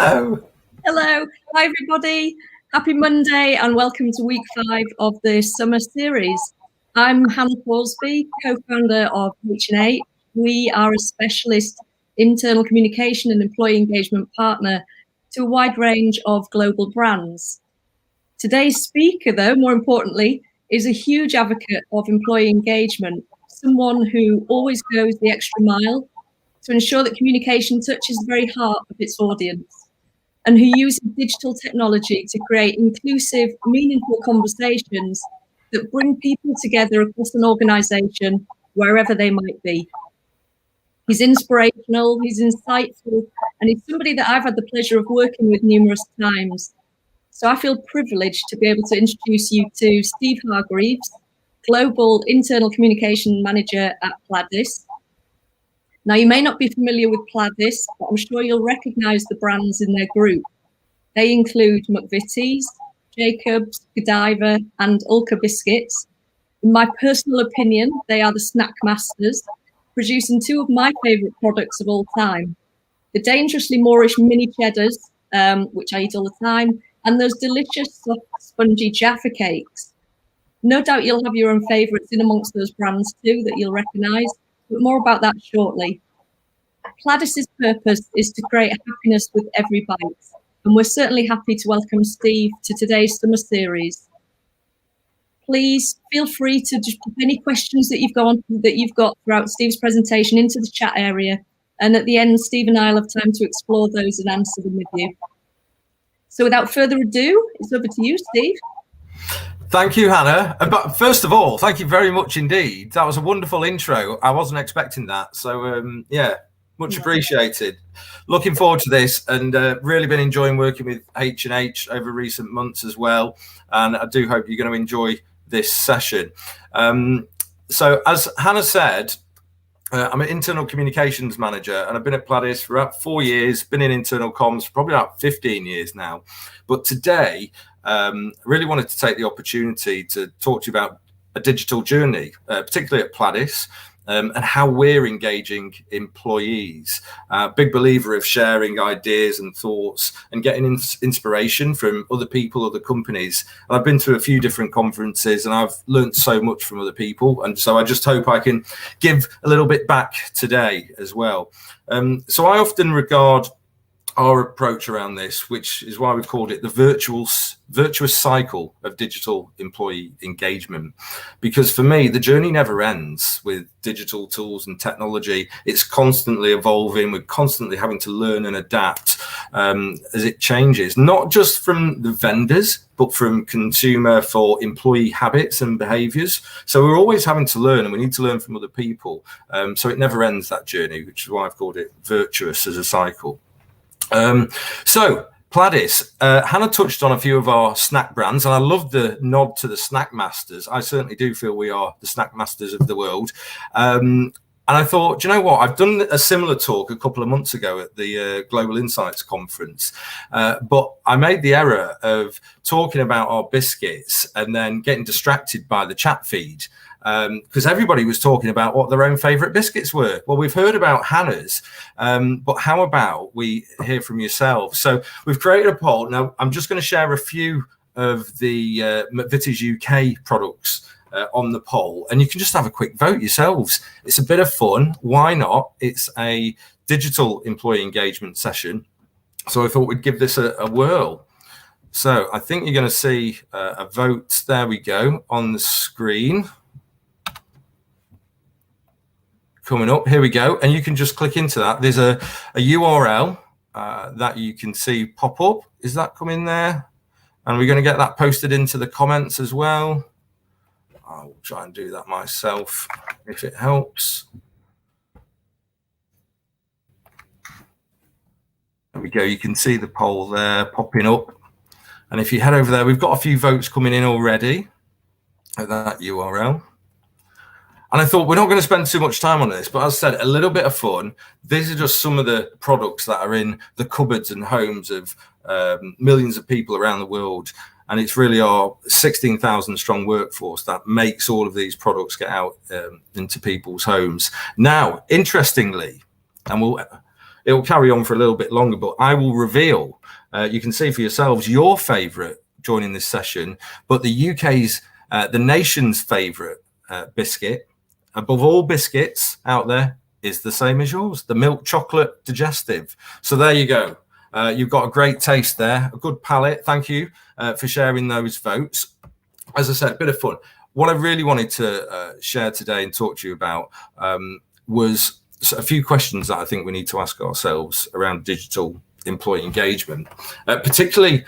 Hello. Hello. Hi, everybody. Happy Monday and welcome to week 5 of the summer series. I'm Hannah Thorsby, co-founder of H&H. We are a specialist internal communication and employee engagement partner to a wide range of global brands. Today's speaker, though, more importantly, is a huge advocate of employee engagement, someone who always goes the extra mile to ensure that communication touches the very heart of its audience, and who uses digital technology to create inclusive, meaningful conversations that bring people together across an organisation, wherever they might be. He's inspirational, he's insightful, and he's somebody that I've had the pleasure of working with numerous times. So I feel privileged to be able to introduce you to Steve Hargreaves, Global Internal Communication Manager at Pladis. Now, you may not be familiar with Pladis, but I'm sure you'll recognise the brands in their group. They include McVitie's, Jacobs, Godiva, and Ulka biscuits. In my personal opinion, they are the snack masters, producing 2 of my favourite products of all time. The dangerously Moorish mini cheddars, which I eat all the time, and those delicious, soft, spongy Jaffa cakes. No doubt you'll have your own favourites in amongst those brands too that you'll recognise, but more about that shortly. Pladis' purpose is to create happiness with every bite, and we're certainly happy to welcome Steve to today's summer series. Please feel free to just put any questions that you've got throughout Steve's presentation into the chat area, and at the end, Steve and I will have time to explore those and answer them with you. So without further ado, it's over to you, Steve. Thank you, Hannah. But first of all, thank you very much indeed. That was a wonderful intro. I wasn't expecting that. So, yeah, much appreciated. Looking forward to this, and really been enjoying working with H&H over recent months as well. And I do hope you're going to enjoy this session. So as Hannah said, I'm an internal communications manager, and I've been at Pladis for about 4 years, been in internal comms for probably about 15 years now. But today, really wanted to take the opportunity to talk to you about a digital journey, particularly at Pladis, and how we're engaging employees. Big believer of sharing ideas and thoughts and getting inspiration from other people, other companies. And I've been to a few different conferences and I've learned so much from other people. And so I just hope I can give a little bit back today as well. So I often regard our approach around this, which is why we've called it the virtuous cycle of digital employee engagement. Because for me, the journey never ends with digital tools and technology. It's constantly evolving. We're constantly having to learn and adapt as it changes, not just from the vendors, but from consumer for employee habits and behaviors. So we're always having to learn, and we need to learn from other people. So it never ends, that journey, which is why I've called it virtuous as a cycle. So Pladis, Hannah touched on a few of our snack brands, and I love the nod to the snack masters. I certainly do feel we are the snack masters of the world. And I thought, do you know what? I've done a similar talk a couple of months ago at the Global Insights conference, but I made the error of talking about our biscuits and then getting distracted by the chat feed. Because everybody was talking about what their own favourite biscuits were. Well, we've heard about Hannah's, but how about we hear from yourselves? So we've created a poll. Now, I'm just going to share a few of the McVitie's UK products on the poll, and you can just have a quick vote yourselves. It's a bit of fun. Why not? It's a digital employee engagement session. So I thought we'd give this a whirl. So I think you're going to see a vote. There we go on the screen. Coming up, here we go, and you can just click into that. There's a URL that you can see pop up. Is that coming there? And we're going to get that posted into the comments as well. I'll try and do that myself if it helps. There we go. You can see the poll there popping up. And if you head over there, we've got a few votes coming in already at that URL. And I thought we're not going to spend too much time on this, but as I said, a little bit of fun. These are just some of the products that are in the cupboards and homes of millions of people around the world. And it's really our 16,000 strong workforce that makes all of these products get out into people's homes. Now, interestingly, and it will carry on for a little bit longer, but I will reveal, you can see for yourselves, your favourite joining this session, but the UK's, the nation's favourite biscuit, above all biscuits out there, is the same as yours, the milk chocolate digestive. So there you go. You've got a great taste there, a good palate. Thank you for sharing those votes. As I said, a bit of fun. What I really wanted to share today and talk to you about was a few questions that I think we need to ask ourselves around digital employee engagement, particularly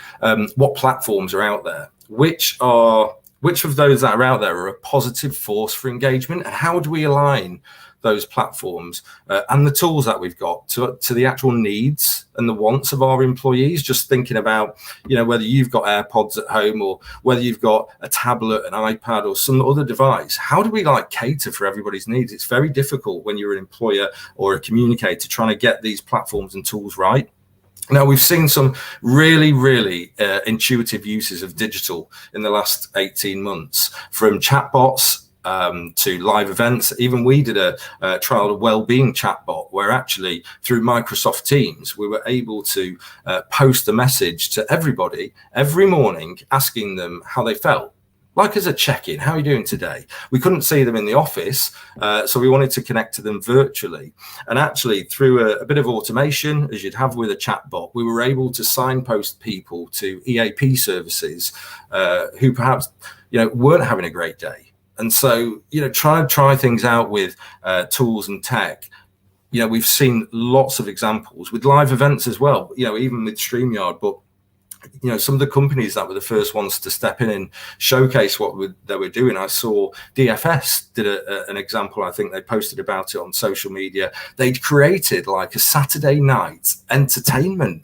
what platforms are out there, which of those that are out there are a positive force for engagement, and how do we align those platforms and the tools that we've got to the actual needs and the wants of our employees. Just thinking about, whether you've got AirPods at home or whether you've got a tablet, an iPad or some other device, how do we cater for everybody's needs? It's very difficult when you're an employer or a communicator trying to get these platforms and tools right. Now, we've seen some really, really intuitive uses of digital in the last 18 months, from chatbots to live events. Even we did a trial of wellbeing chatbot, where actually through Microsoft Teams, we were able to post a message to everybody every morning, asking them how they felt. Like as a check-in, how are you doing today? We couldn't see them in the office, so we wanted to connect to them virtually. And actually, through a bit of automation, as you'd have with a chatbot, we were able to signpost people to EAP services who perhaps weren't having a great day. And so, try things out with tools and tech. We've seen lots of examples with live events as well, even with StreamYard, but some of the companies that were the first ones to step in and showcase what they were doing. I saw DFS did an example. I think they posted about it on social media. They'd created a Saturday night entertainment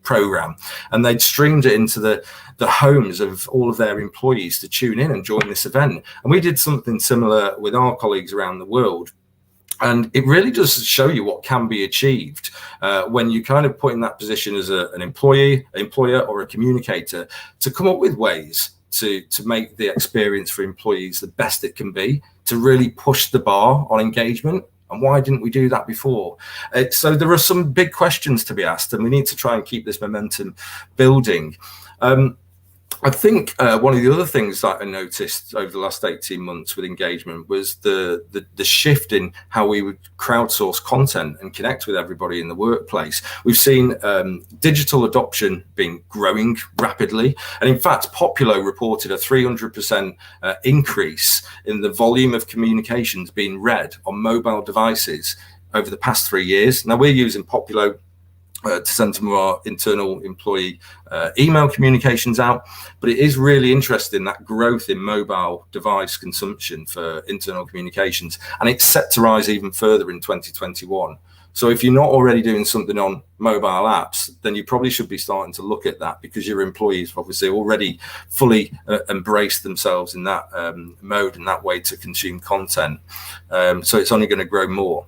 program, and they'd streamed it into the homes of all of their employees to tune in and join this event. And we did something similar with our colleagues around the world. And it really does show you what can be achieved when you kind of put in that position as an employer or a communicator, to come up with ways to make the experience for employees the best it can be, to really push the bar on engagement. And why didn't we do that before? So there are some big questions to be asked, and we need to try and keep this momentum building. I think one of the other things that I noticed over the last 18 months with engagement was the shift in how we would crowdsource content and connect with everybody in the workplace. We've seen digital adoption growing rapidly. And in fact, Populo reported a 300% increase in the volume of communications being read on mobile devices over the past 3 years. Now, we're using Populo to send some of our internal employee email communications out. But it is really interesting, that growth in mobile device consumption for internal communications, and it's set to rise even further in 2021. So if you're not already doing something on mobile apps, then you probably should be starting to look at that, because your employees have obviously already fully embraced themselves in that mode and that way to consume content. So it's only going to grow more.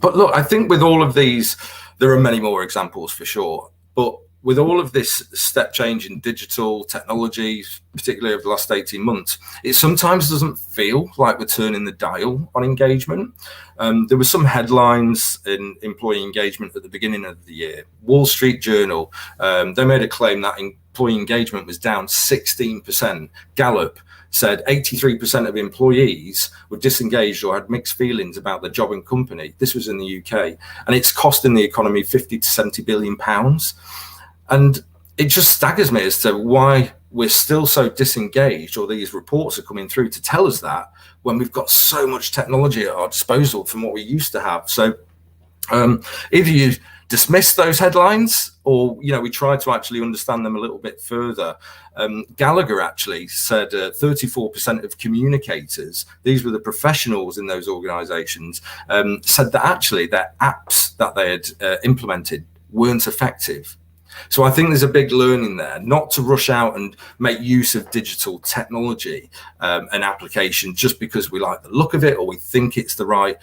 But look, I think with all of these, there are many more examples for sure. But with all of this step change in digital technology, particularly over the last 18 months, it sometimes doesn't feel like we're turning the dial on engagement. There were some headlines in employee engagement at the beginning of the year. Wall Street Journal, they made a claim that employee engagement was down 16%. Gallup said 83% of employees were disengaged or had mixed feelings about their job and company. This was in the UK, and it's costing the economy 50 to 70 billion pounds. And it just staggers me as to why we're still so disengaged, or these reports are coming through to tell us that, when we've got so much technology at our disposal from what we used to have. So either you dismiss those headlines, or we try to actually understand them a little bit further. Gallagher actually said 34% of communicators, these were the professionals in those organizations, said that actually their apps that they had implemented weren't effective. So I think there's a big learning there, not to rush out and make use of digital technology and application just because we like the look of it, or we think it's the right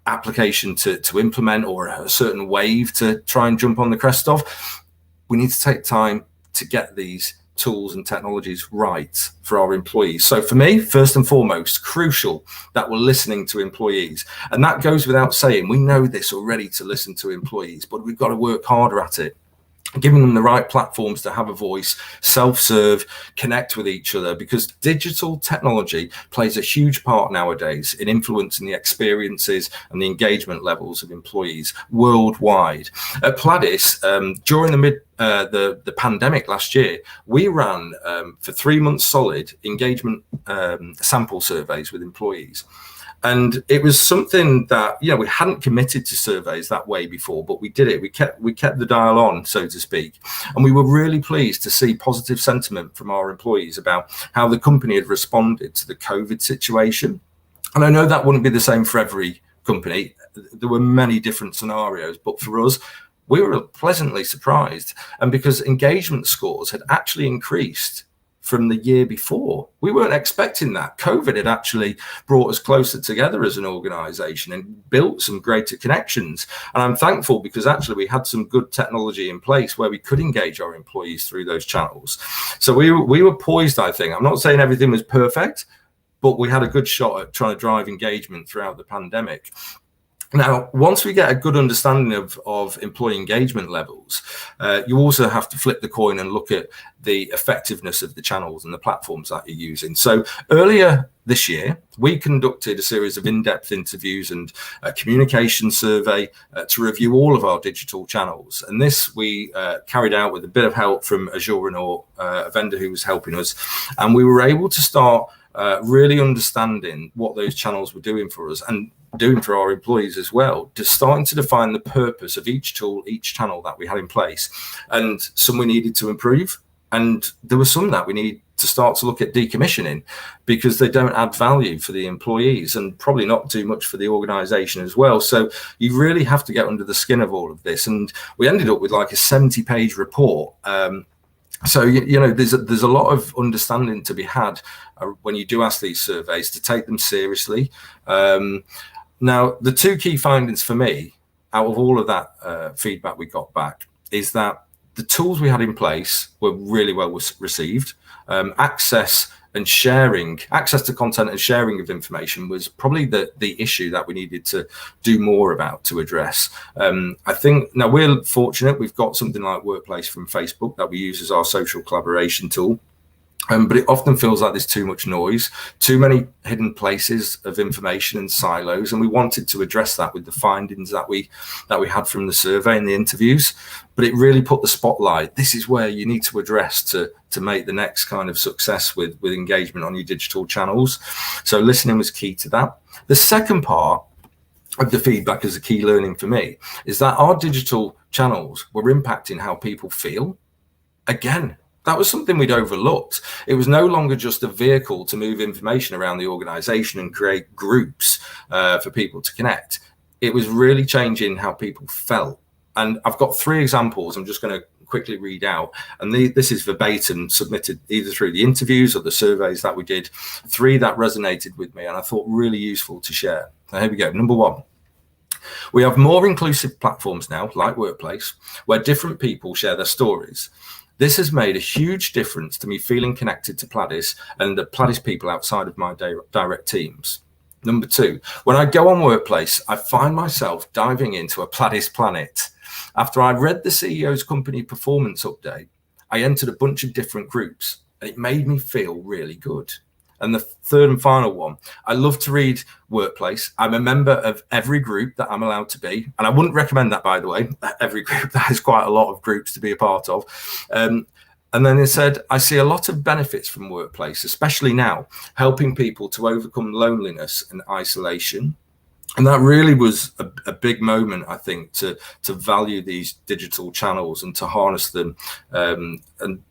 application to implement, or a certain wave to try and jump on the crest of. We need to take time to get these tools and technologies right for our employees. So for me, first and foremost, crucial that we're listening to employees. And that goes without saying. We know this already, to listen to employees, but we've got to work harder at it, giving them the right platforms to have a voice, self-serve, connect with each other, because digital technology plays a huge part nowadays in influencing the experiences and the engagement levels of employees worldwide. At Pladis, during the pandemic last year, we ran for 3 months solid engagement sample surveys with employees. And it was something that, we hadn't committed to surveys that way before, but we did it. We kept the dial on, so to speak. And we were really pleased to see positive sentiment from our employees about how the company had responded to the COVID situation. And I know that wouldn't be the same for every company. There were many different scenarios, but for us, we were pleasantly surprised. And because engagement scores had actually increased from the year before. We weren't expecting that. COVID had actually brought us closer together as an organization and built some greater connections. And I'm thankful because actually we had some good technology in place where we could engage our employees through those channels. So we were poised, I think. I'm not saying everything was perfect, but we had a good shot at trying to drive engagement throughout the pandemic. Now, once we get a good understanding of employee engagement levels, you also have to flip the coin and look at the effectiveness of the channels and the platforms that you're using. So earlier this year, we conducted a series of in-depth interviews and a communication survey to review all of our digital channels. And this we carried out with a bit of help from Azure and a vendor who was helping us. And we were able to start really understanding what those channels were doing for us and doing for our employees as well, just starting to define the purpose of each tool, each channel that we had in place. And some we needed to improve, and there were some that we need to start to look at decommissioning because they don't add value for the employees and probably not do much for the organization as well. So you really have to get under the skin of all of this. And we ended up with like a 70-page report. So, there's a lot of understanding to be had when you do ask these surveys, to take them seriously. Now, the two key findings for me out of all of that feedback we got back is that the tools we had in place were really well received. Access to content and sharing of information was probably the issue that we needed to do more about, to address. I think now we're fortunate, we've got something like Workplace from Facebook that we use as our social collaboration tool. But it often feels like there's too much noise, too many hidden places of information and silos. And we wanted to address that with the findings that we had from the survey and the interviews. But it really put the spotlight. This is where you need to address to make the next kind of success with engagement on your digital channels. So listening was key to that. The second part of the feedback as a key learning for me is that our digital channels were impacting how people feel. Again, that was something we'd overlooked. It was no longer just a vehicle to move information around the organization and create groups for people to connect. It was really changing how people felt. And I've got 3 examples I'm just going to quickly read out. And this is verbatim, submitted either through the interviews or the surveys that we did. 3 that resonated with me and I thought really useful to share. So here we go. Number 1. We have more inclusive platforms now, like Workplace, where different people share their stories. This has made a huge difference to me feeling connected to Pladis and the Pladis people outside of my direct teams. Number 2, when I go on Workplace, I find myself diving into a Pladis planet. After I read the CEO's company performance update, I entered a bunch of different groups and it made me feel really good. And the third and final one, I love to read Workplace. I'm a member of every group that I'm allowed to be. And I wouldn't recommend that, by the way, every group. That is quite a lot of groups to be a part of. And then they said, I see a lot of benefits from Workplace, especially now, helping people to overcome loneliness and isolation. And that really was a big moment, I think, to value these digital channels and to harness them and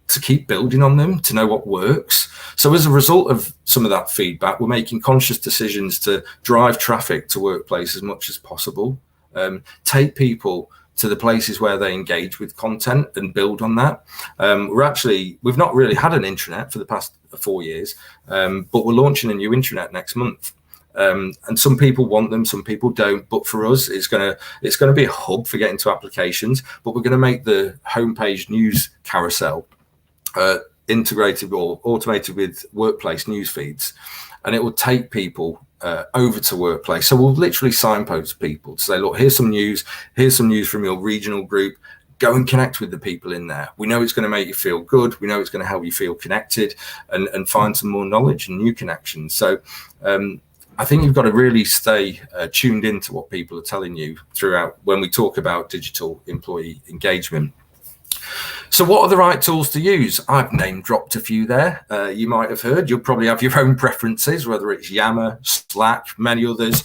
to keep building on them, to know what works. So as a result of some of that feedback, we're making conscious decisions to drive traffic to Workplace as much as possible, take people to the places where they engage with content and build on that. We've not really had an intranet for the past 4 years, but we're launching a new intranet next month. And some people want them, some people don't. But for us, it's going to be a hub for getting to applications. But we're going to make the homepage news carousel integrated or automated with workplace news feeds, and it will take people over to workplace. So we'll literally signpost people to say, look, here's some news from your regional group. Go and connect with the people in there. We know it's going to make you feel good. We know it's going to help you feel connected and find some more knowledge and new connections. So I think you've got to really stay tuned into what people are telling you throughout when we talk about digital employee engagement. So what are the right tools to use? I've name dropped a few there. You might have heard. You'll probably have your own preferences, whether it's Yammer, Slack, many others.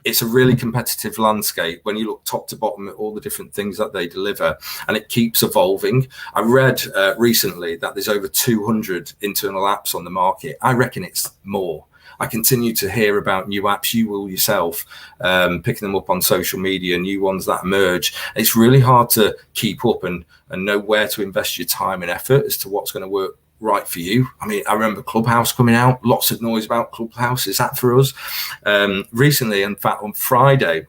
It's a really competitive landscape when you look top to bottom at all the different things that they deliver, and it keeps evolving. I read recently that there's over 200 internal apps on the market. I reckon it's more. I continue to hear about new apps. You will yourself, picking them up on social media, new ones that emerge. It's really hard to keep up and know where to invest your time and effort as to what's going to work right for you. I mean, I remember Clubhouse coming out, lots of noise about Clubhouse. Is that for us? Recently, in fact, on Friday,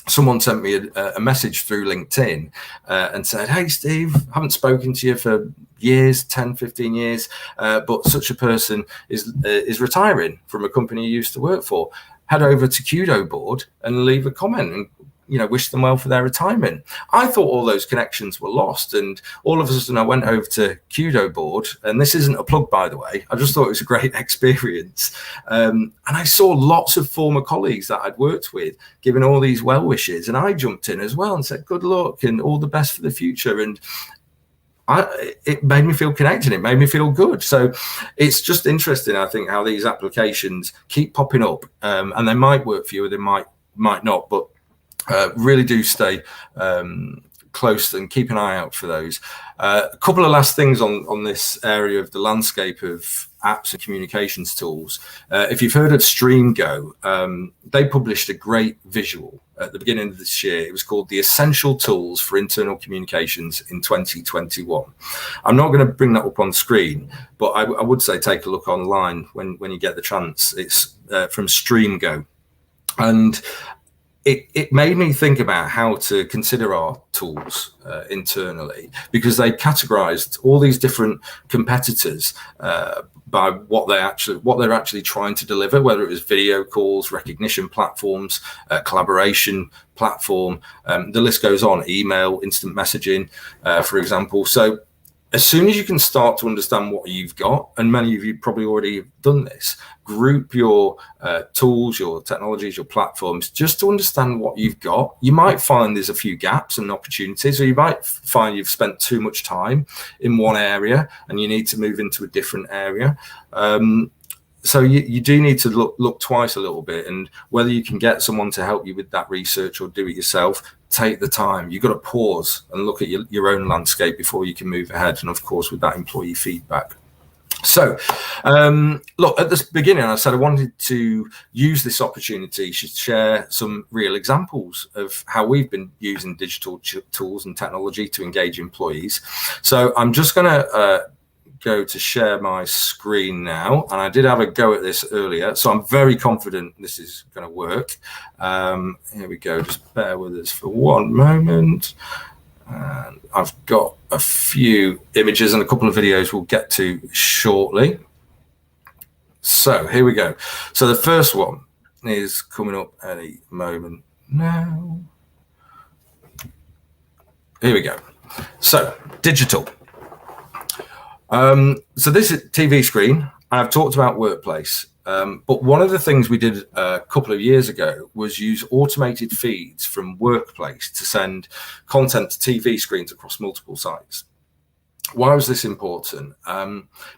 someone sent me a message through LinkedIn and said, hey, Steve, haven't spoken to you for years, 10, 15 years, but such a person is retiring from a company you used to work for. Head over to Kudo board and leave a comment and wish them well for their retirement. I thought all those connections were lost, and all of a sudden I went over to Kudo board, and this isn't a plug, by the way. I just thought it was a great experience, and I saw lots of former colleagues that I'd worked with giving all these well wishes, and I jumped in as well and said good luck and all the best for the future. And it made me feel connected. It made me feel good. So it's just interesting, I think, how these applications keep popping up, and they might work for you or they might not, but really do stay close and keep an eye out for those. A couple of last things on this area of the landscape of apps and communications tools. If you've heard of StreamGo, they published a great visual at the beginning of this year. It was called The Essential Tools for Internal Communications in 2021. I'm not going to bring that up on screen, but I would say take a look online when you get the chance. It's from StreamGo. And it made me think about how to consider our tools internally, because they categorized all these different competitors by what they're actually trying to deliver, whether it was video calls, recognition platforms, collaboration platform, the list goes on, email, instant messaging, for example. So as soon as you can start to understand what you've got, and many of you probably already have done this, group your tools, your technologies, your platforms, just to understand what you've got. You might find there's a few gaps and opportunities, or you might find you've spent too much time in one area and you need to move into a different area. So you do need to look twice a little bit, and whether you can get someone to help you with that research or do it yourself, take the time. You've got to pause and look at your own landscape before you can move ahead, and of course with that employee feedback. So look, at the beginning I said I wanted to use this opportunity to share some real examples of how we've been using digital tools and technology to engage employees. So I'm just going to go to share my screen now, and I did have a go at this earlier, so I'm very confident this is going to work. Here we go, just bear with us for one moment. And I've got a few images and a couple of videos we'll get to shortly. So here we go. So the first one is coming up any moment now. Here we go. So digital. So this is TV screen. I've talked about workplace, but one of the things we did a couple of years ago was use automated feeds from workplace to send content to TV screens across multiple sites. Why was this important?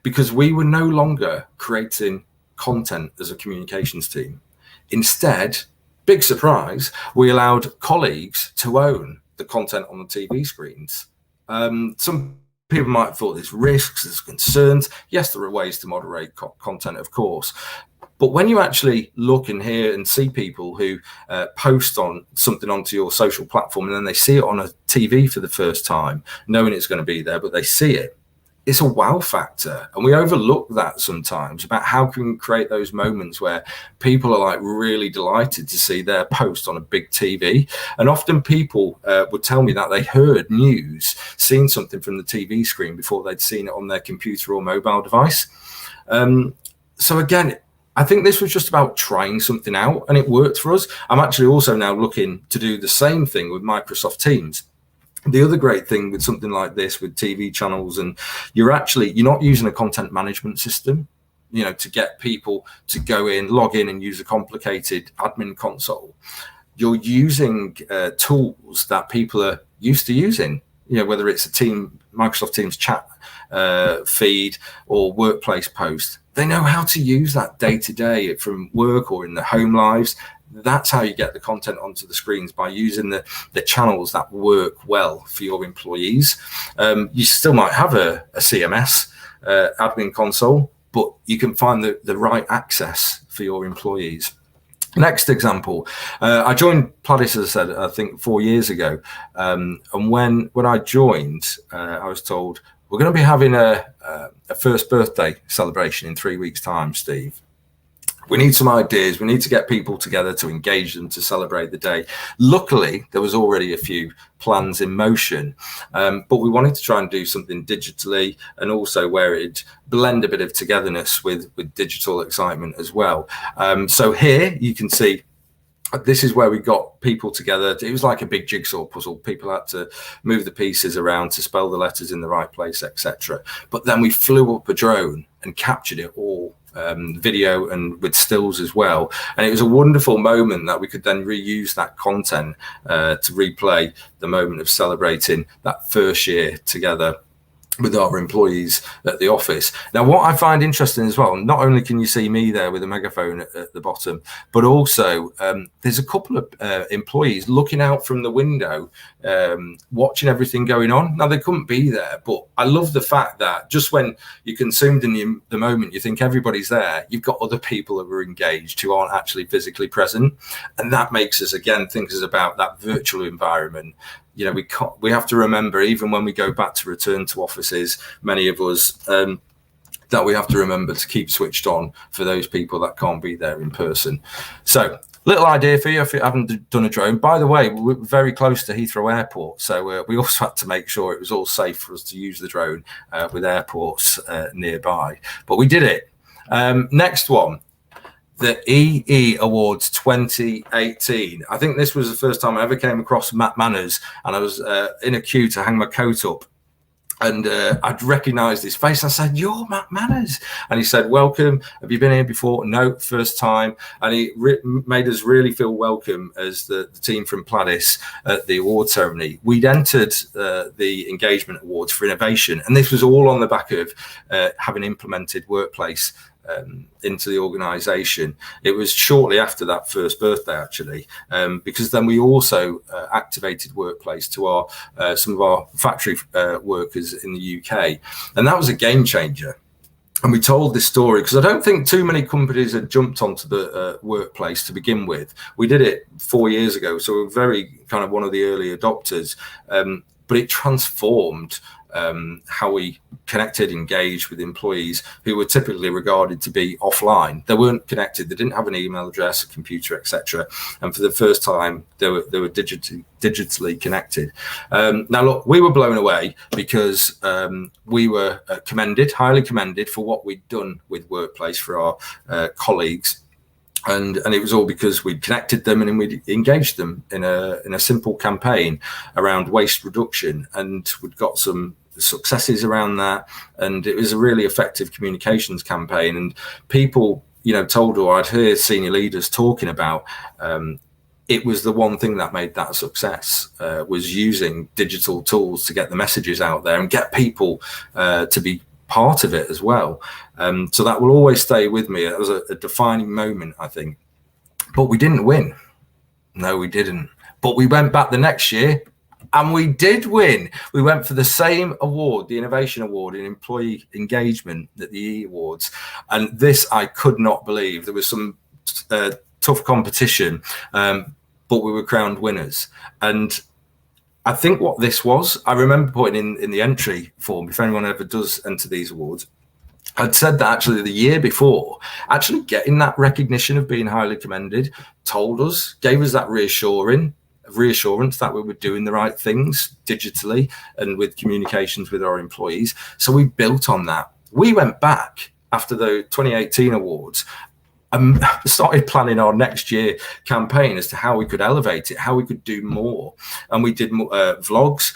Because we were no longer creating content as a communications team. Instead, big surprise, we allowed colleagues to own the content on the TV screens. Some people might have thought there's risks, there's concerns. Yes, there are ways to moderate content, of course. But when you actually look and hear and see people who post on something onto your social platform and then they see it on a TV for the first time, knowing it's going to be there, but they see it, it's a wow factor, and we overlook that sometimes about how can we create those moments where people are like really delighted to see their post on a big TV. And often people would tell me that they heard news, seen something from the TV screen before they'd seen it on their computer or mobile device. So again, I think this was just about trying something out, and it worked for us. I'm actually also now looking to do the same thing with Microsoft Teams. The other great thing with something like this, with TV channels, and you're not using a content management system, to get people to go in, log in and use a complicated admin console. You're using tools that people are used to using, whether it's Microsoft Teams chat feed or workplace post. They know how to use that day to day from work or in their home lives. That's how you get the content onto the screens, by using the channels that work well for your employees. You still might have a CMS admin console, but you can find the right access for your employees. Next example, I joined Pladis, as I said, I think 4 years ago. And when I joined, I was told, we're going to be having a first birthday celebration in 3 weeks' time, Steve. We need some ideas. We need to get people together to engage them to celebrate the day. Luckily, there was already a few plans in motion, but we wanted to try and do something digitally, and also where it'd blend a bit of togetherness with digital excitement as well. So here you can see, this is where we got people together. It was like a big jigsaw puzzle. People had to move the pieces around to spell the letters in the right place, etc. But then we flew up a drone and captured it all, video and with stills as well. And it was a wonderful moment that we could then reuse that content to replay the moment of celebrating that first year together with our employees at the office. Now, what I find interesting as well, not only can you see me there with a megaphone at the bottom, but also there's a couple of employees looking out from the window, watching everything going on. Now, they couldn't be there, but I love the fact that just when you're consumed in the moment, you think everybody's there, you've got other people who are engaged who aren't actually physically present. And that makes us, again, think about that virtual environment. We have to remember, even when we go back to return to offices, many of us, that we have to remember to keep switched on for those people that can't be there in person. So, little idea for you if you haven't done a drone. By the way, we're very close to Heathrow Airport, so we also had to make sure it was all safe for us to use the drone with airports nearby. But we did it. Next one. The EE Awards 2018. I think this was the first time I ever came across Matt Manners, and I was in a queue to hang my coat up. And I'd recognised his face. I said, "You're Matt Manners." And he said, "Welcome. Have you been here before?" "No, first time." And he made us really feel welcome as the team from Pladis at the award ceremony. We'd entered the Engagement Awards for innovation. And this was all on the back of having implemented Workplace into the organisation. It was shortly after that first birthday, actually, because then we also activated Workplace to some of our factory workers in the UK, and that was a game changer. And we told this story because I don't think too many companies had jumped onto the Workplace to begin with. We did it 4 years ago, so we were very kind of one of the early adopters, but it transformed how we connected, engaged with employees who were typically regarded to be offline. They weren't connected. They didn't have an email address, a computer, etc. And for the first time, they were digitally connected. Now, look, we were blown away because we were highly commended for what we'd done with Workplace for our colleagues. And it was all because we'd connected them and we'd engaged them in a simple campaign around waste reduction, and we'd got some successes around that. And it was a really effective communications campaign. And people, told, or I'd heard senior leaders talking about, it was the one thing that made that a success, was using digital tools to get the messages out there and get people to be part of it as well. So that will always stay with me. It was a defining moment, I think. But we didn't win. No, we didn't. But we went back the next year and we did win. We went for the same award, the Innovation Award in Employee Engagement at the EE Awards. And this I could not believe. There was some tough competition, but we were crowned winners. And I think what this was, I remember putting in the entry form, if anyone ever does enter these awards, I'd said that actually the year before, actually getting that recognition of being highly commended gave us that reassurance that we were doing the right things digitally and with communications with our employees. So we built on that. We went back after the 2018 awards and started planning our next year campaign as to how we could elevate it, how we could do more. And we did vlogs.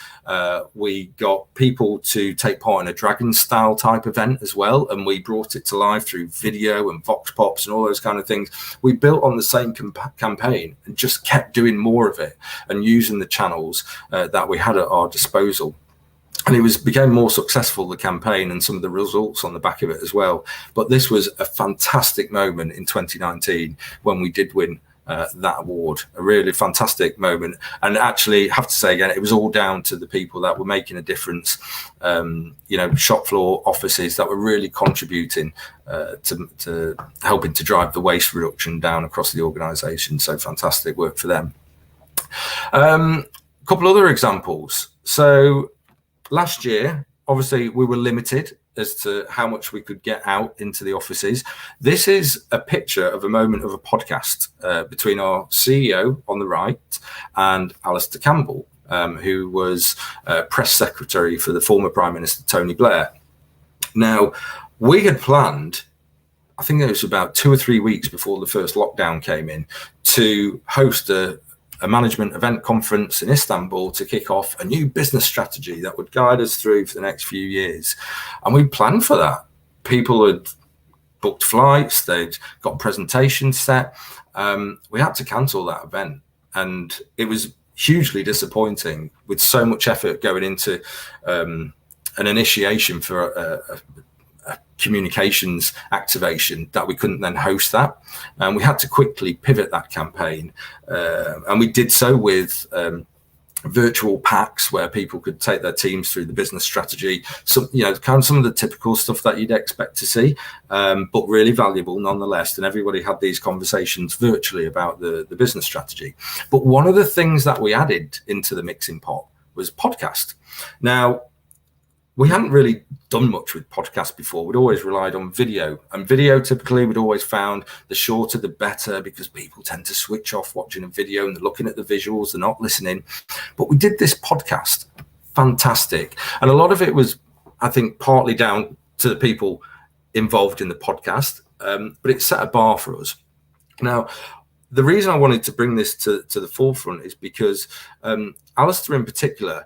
We got people to take part in a dragon style type event as well. And we brought it to life through video and vox pops and all those kind of things. We built on the same campaign and just kept doing more of it and using the channels that we had at our disposal. And it became more successful, the campaign, and some of the results on the back of it as well. But this was a fantastic moment in 2019 when we did win that award, a really fantastic moment. And actually, have to say again, it was all down to the people that were making a difference, shop floor offices that were really contributing to helping to drive the waste reduction down across the organisation. So fantastic work for them. A couple other examples. So last year, obviously, we were limited as to how much we could get out into the offices. This is a picture of a moment of a podcast between our CEO on the right and Alistair Campbell, who was press secretary for the former Prime Minister, Tony Blair. Now, we had planned, I think it was about 2 or 3 weeks before the first lockdown came in, to host a management event conference in Istanbul to kick off a new business strategy that would guide us through for the next few years. And we planned for that. People had booked flights, they'd got presentations set. We had to cancel that event. And it was hugely disappointing with so much effort going into an initiation for a communications activation that we couldn't then host that. And we had to quickly pivot that campaign. And we did so with virtual packs where people could take their teams through the business strategy. So, kind of some of the typical stuff that you'd expect to see, but really valuable nonetheless. And everybody had these conversations virtually about the business strategy. But one of the things that we added into the mixing pot was podcast. Now, we hadn't really done much with podcasts before. We'd always relied on video, and video typically we'd always found the shorter the better, because people tend to switch off watching a video and they're looking at the visuals, they're not listening. But we did this podcast, fantastic. And a lot of it was, I think, partly down to the people involved in the podcast, but it set a bar for us. Now, the reason I wanted to bring this to the forefront is because Alistair in particular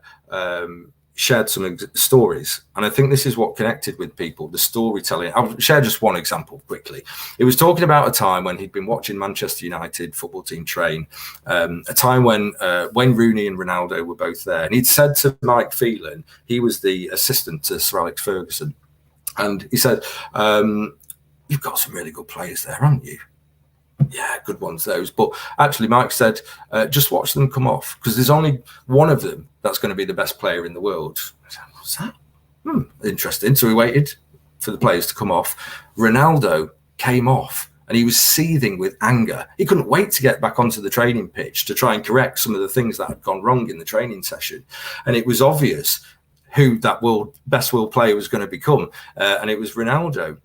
shared some stories, and I think this is what connected with people, the storytelling. I'll share just one example quickly. He was talking about a time when he'd been watching Manchester United football team train, a time when Wayne Rooney and Ronaldo were both there, and he'd said to Mike Phelan, he was the assistant to Sir Alex Ferguson, and he said, you've got some really good players there, haven't you? Yeah, good ones, those. But actually, Mike said, just watch them come off, because there's only one of them that's going to be the best player in the world. I said, what's that? Interesting. So we waited for the players to come off. Ronaldo came off, and he was seething with anger. He couldn't wait to get back onto the training pitch to try and correct some of the things that had gone wrong in the training session. And it was obvious who that best world player was going to become, and it was Ronaldo.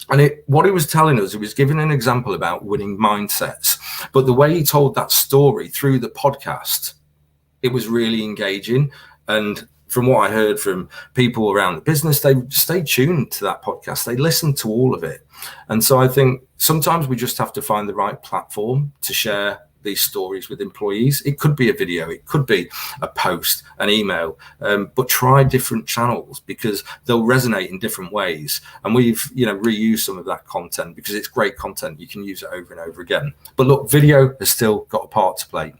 And what he was telling us, he was giving an example about winning mindsets. But the way he told that story through the podcast, it was really engaging. And from what I heard from people around the business, they stayed tuned to that podcast. They listened to all of it. And so I think sometimes we just have to find the right platform to share these stories with employees. It could be a video, it could be a post, an email, but try different channels, because they'll resonate in different ways. And we've reused some of that content because it's great content. You can use it over and over again. But look, video has still got a part to play.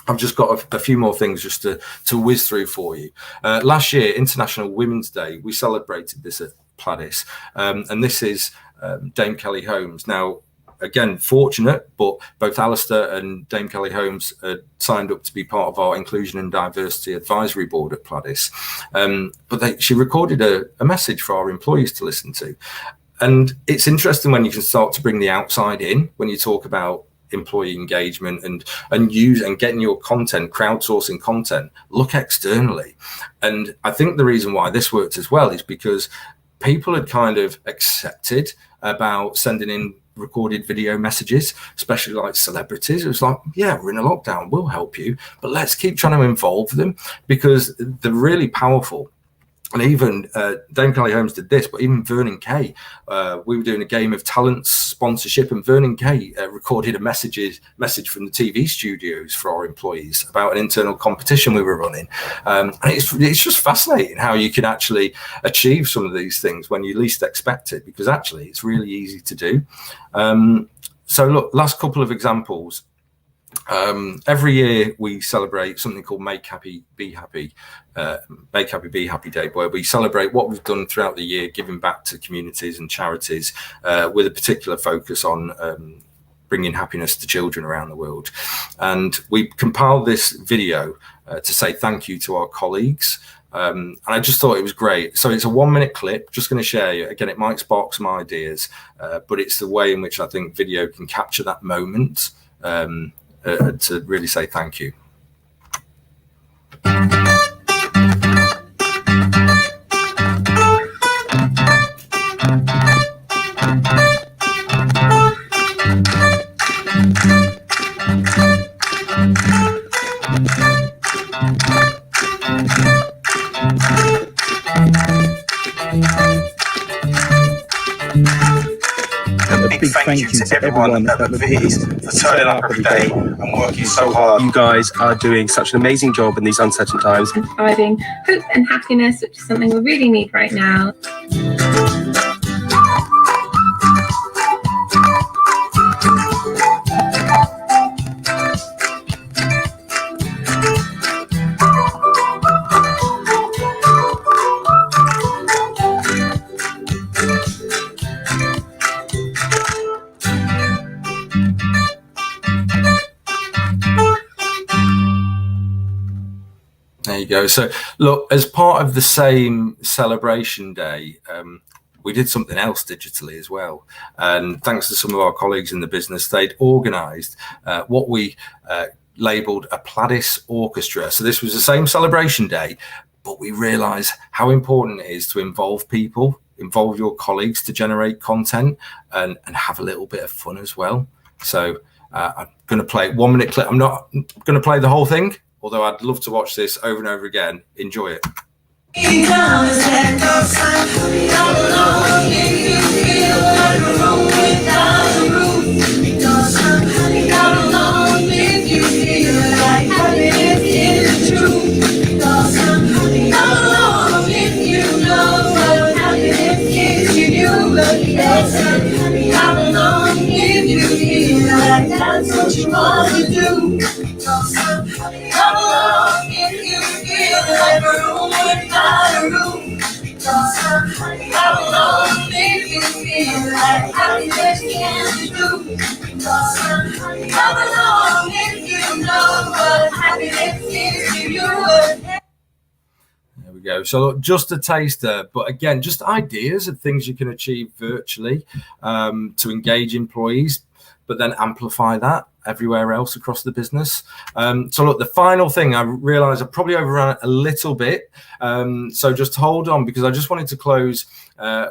I've just got a few more things just to whiz through for you. Last year, International Women's Day, we celebrated this at Pladis, and this is Dame Kelly Holmes. Now, again, fortunate, but both Alistair and Dame Kelly Holmes signed up to be part of our Inclusion and Diversity Advisory Board at Pladis. But she recorded a message for our employees to listen to. And it's interesting when you can start to bring the outside in, when you talk about employee engagement and use and getting your content, crowdsourcing content, look externally. And I think the reason why this worked as well is because people had kind of accepted about sending in recorded video messages, especially like celebrities. It was like, yeah, we're in a lockdown, we'll help you, but let's keep trying to involve them because they're really powerful. And even Dame Kelly Holmes did this, but even Vernon Kay, we were doing a game of talent sponsorship, and Vernon Kay recorded a message from the TV studios for our employees about an internal competition we were running. And it's just fascinating how you can actually achieve some of these things when you least expect it, because actually it's really easy to do. So look, last couple of examples. Every year we celebrate something called Make Happy, Be Happy Day, where we celebrate what we've done throughout the year, giving back to communities and charities, with a particular focus on bringing happiness to children around the world. And we compiled this video to say thank you to our colleagues. And I just thought it was great. So it's a 1-minute clip, just going to share you. Again, it might spark some ideas, but it's the way in which I think video can capture that moment to really say thank you. A big thank you to everyone at McVitie's for turning up every day and working so hard. You guys are doing such an amazing job in these uncertain times. And providing hope and happiness, which is something we really need right now. There you go. So look, as part of the same celebration day, we did something else digitally as well. And thanks to some of our colleagues in the business, they'd organised what we labelled a Pladis Orchestra. So this was the same celebration day, but we realised how important it is to involve people, involve your colleagues to generate content and have a little bit of fun as well. So I'm going to play 1-minute clip. I'm not going to play the whole thing, although I'd love to watch this over and over again. Enjoy it. That's what you want to do. Come along if you feel like a room without a room. Come along if you feel like happiness can do. Come along if you know what happiness is to you. There we go. So look, just a taster, but again, just ideas of things you can achieve virtually to engage employees, but then amplify that everywhere else across the business. So look, the final thing, I realize I probably overran it a little bit. So just hold on, because I just wanted to close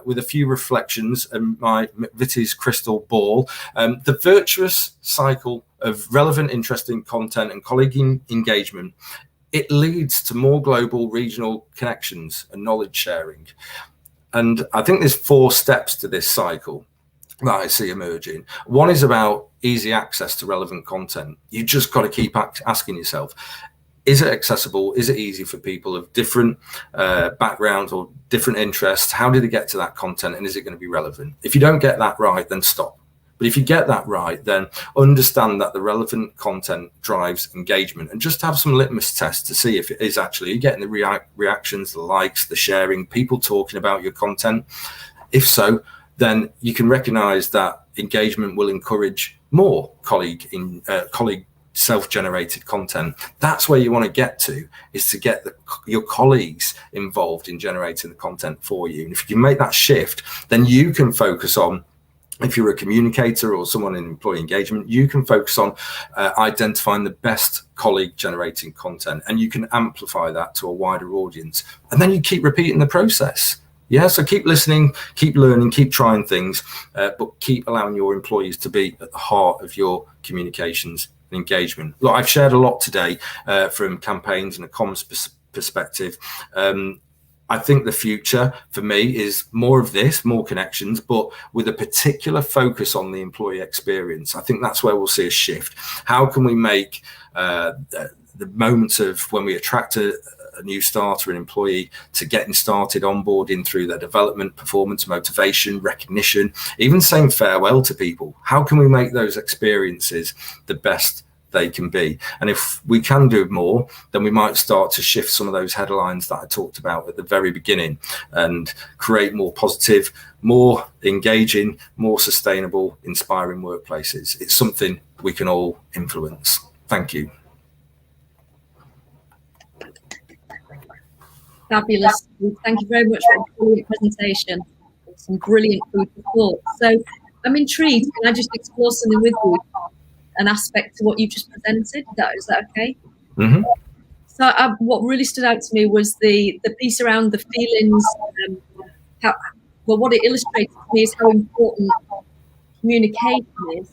with a few reflections and my McVitie's crystal ball. The virtuous cycle of relevant, interesting content and colleague engagement, it leads to more global regional connections and knowledge sharing. And I think there's 4 steps to this cycle that I see emerging. One is about easy access to relevant content. You just got to keep asking yourself, is it accessible? Is it easy for people of different backgrounds or different interests? How did they get to that content, and is it going to be relevant? If you don't get that right, then stop. But if you get that right, then understand that the relevant content drives engagement, and just have some litmus tests to see if it is actually, you're getting the reactions, the likes, the sharing, people talking about your content. If so, then you can recognize that engagement will encourage more colleague self-generated content. That's where you want to get to, is to get your colleagues involved in generating the content for you. And if you can make that shift, then you can focus on if you're a communicator or someone in employee engagement, you can focus on identifying the best colleague generating content, and you can amplify that to a wider audience. And then you keep repeating the process. Yeah, so keep listening, keep learning, keep trying things, but keep allowing your employees to be at the heart of your communications and engagement. Look, I've shared a lot today from campaigns and a comms perspective. I think the future for me is more of this, more connections, but with a particular focus on the employee experience. I think that's where we'll see a shift. How can we make the moments of when we attract a new starter, an employee, to getting started onboarding through their development, performance, motivation, recognition, even saying farewell to people? How can we make those experiences the best they can be? And if we can do more, then we might start to shift some of those headlines that I talked about at the very beginning and create more positive, more engaging, more sustainable, inspiring workplaces. It's something we can all influence. Thank you. Fabulous. Thank you very much for a brilliant presentation. Some brilliant food for thought. So I'm intrigued. Can I just explore something with you? An aspect to what you just presented. Is that okay? Mm-hmm. So what really stood out to me was the piece around the feelings. What it illustrates to me is how important communication is.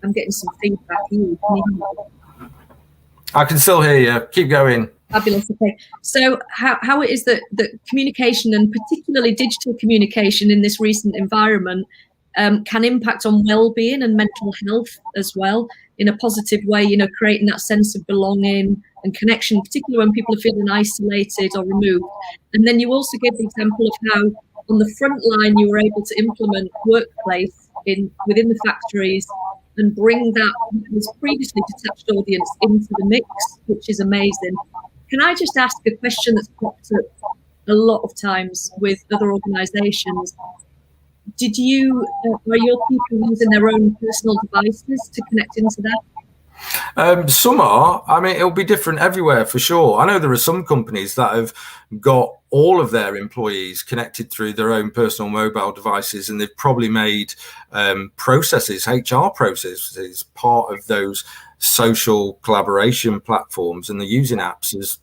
I'm getting some feedback here. Can you hear me? I can still hear you. Keep going. Fabulous. Okay. So how it is that communication, and particularly digital communication in this recent environment, can impact on well-being and mental health as well in a positive way, creating that sense of belonging and connection, particularly when people are feeling isolated or removed. And then you also gave the example of how on the front line you were able to implement workplace within the factories and bring that was previously detached audience into the mix, which is amazing. Can I just ask a question that's popped up a lot of times with other organisations? Are your people using their own personal devices to connect into that? Some are. I mean, it'll be different everywhere for sure. I know there are some companies that have got all of their employees connected through their own personal mobile devices, and they've probably made processes, HR processes, part of those social collaboration platforms, and they're using apps as,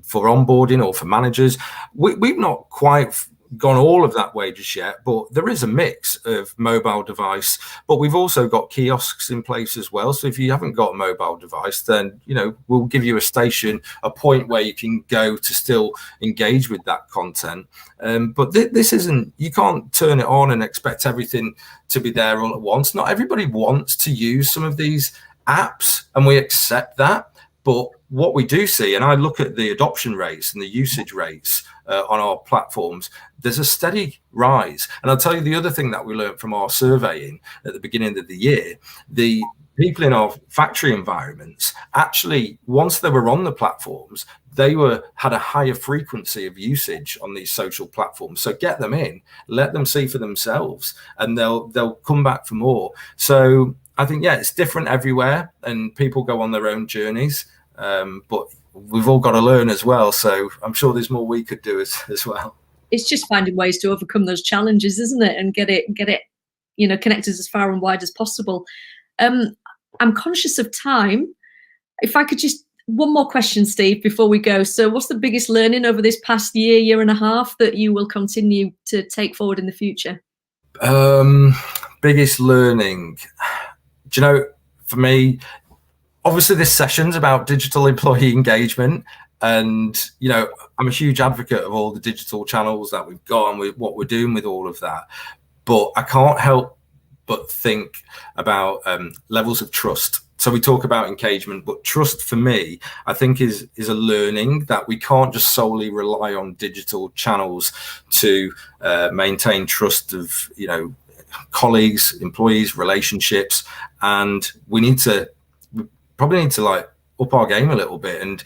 for onboarding or for managers. We've not quite gone all of that way just yet, but there is a mix of mobile device, but we've also got kiosks in place as well. So if you haven't got a mobile device, then we'll give you a station, a point where you can go to still engage with that content. But this isn't, you can't turn it on and expect everything to be there all at once. Not everybody wants to use some of these apps, and we accept that. But what we do see, and I look at the adoption rates and the usage rates on our platforms, there's a steady rise. And I'll tell you the other thing that we learned from our surveying at the beginning of the year, the people in our factory environments, actually, once they were on the platforms, they had a higher frequency of usage on these social platforms. So get them in, let them see for themselves, and they'll come back for more. So I think, it's different everywhere, and people go on their own journeys, but we've all got to learn as well. So I'm sure there's more we could do as well. It's just finding ways to overcome those challenges, isn't it? And get it, connected as far and wide as possible. I'm conscious of time. If I could just, one more question, Steve, before we go. So what's the biggest learning over this past year and a half that you will continue to take forward in the future? Biggest learning. For me, obviously this session's about digital employee engagement, and I'm a huge advocate of all the digital channels that we've got and with what we're doing with all of that. But I can't help but think about levels of trust. So we talk about engagement, but trust for me, I think is a learning that we can't just solely rely on digital channels to maintain trust of colleagues, employees, relationships. And we probably need to up our game a little bit and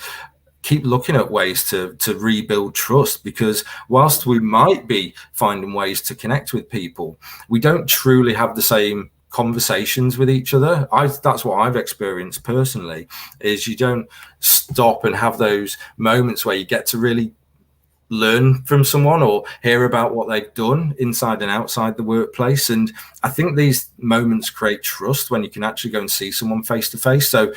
keep looking at ways to rebuild trust, because whilst we might be finding ways to connect with people, we don't truly have the same conversations with each other. That's what I've experienced personally, is you don't stop and have those moments where you get to really learn from someone or hear about what they've done inside and outside the workplace. And I think these moments create trust when you can actually go and see someone face to face. So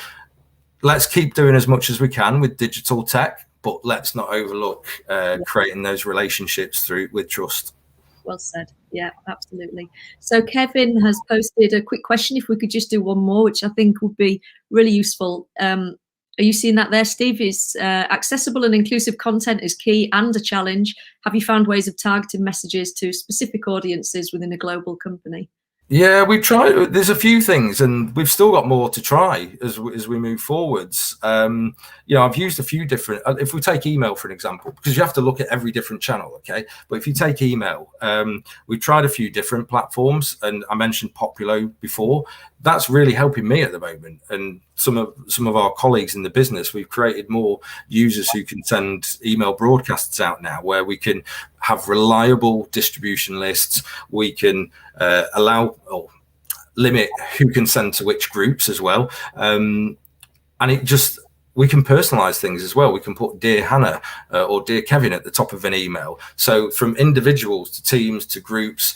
let's keep doing as much as we can with digital tech, but let's not overlook creating those relationships with trust. Well said. Yeah, absolutely. So Kevin has posted a quick question. If we could just do one more, which I think would be really useful. Are you seeing that there, Steve? Is accessible and inclusive content is key and a challenge. Have you found ways of targeting messages to specific audiences within a global company? Yeah, we've tried. There's a few things, and we've still got more to try as we move forwards. I've used a few different. If we take email for an example, because you have to look at every different channel, okay? But if you take email, we've tried a few different platforms, and I mentioned Populo before. That's really helping me at the moment, and some of our colleagues in the business. We've created more users who can send email broadcasts out now, where we can have reliable distribution lists. We can allow or limit who can send to which groups as well, and we can personalize things as well. We can put Dear Hannah or Dear Kevin at the top of an email. So from individuals to teams to groups,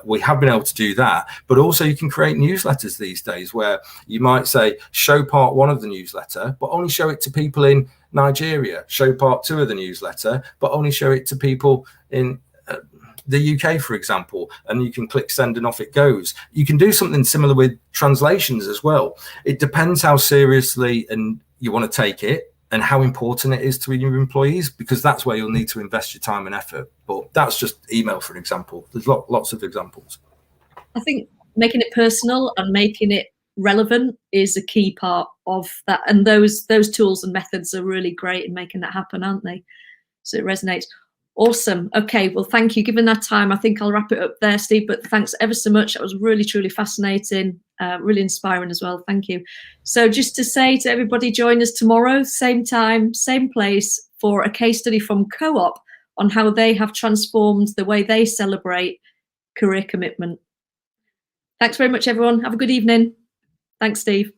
we have been able to do that. But also you can create newsletters these days where you might say, show part 1 of the newsletter, but only show it to people in Nigeria. Show part 2 of the newsletter, but only show it to people in the UK, for example, and you can click send and off it goes. You can do something similar with translations as well. It depends how seriously and you want to take it and how important it is to your employees, because that's where you'll need to invest your time and effort. But that's just email, for an example. There's lots of examples. I think making it personal and making it relevant is a key part of that. And those tools and methods are really great in making that happen, aren't they? So it resonates. Awesome. Okay, well, thank you. Given that time, I think I'll wrap it up there, Steve, but thanks ever so much. That was really, truly fascinating, really inspiring as well. Thank you. So just to say to everybody, join us tomorrow, same time, same place, for a case study from Co-op on how they have transformed the way they celebrate career commitment. Thanks very much, everyone. Have a good evening. Thanks, Steve.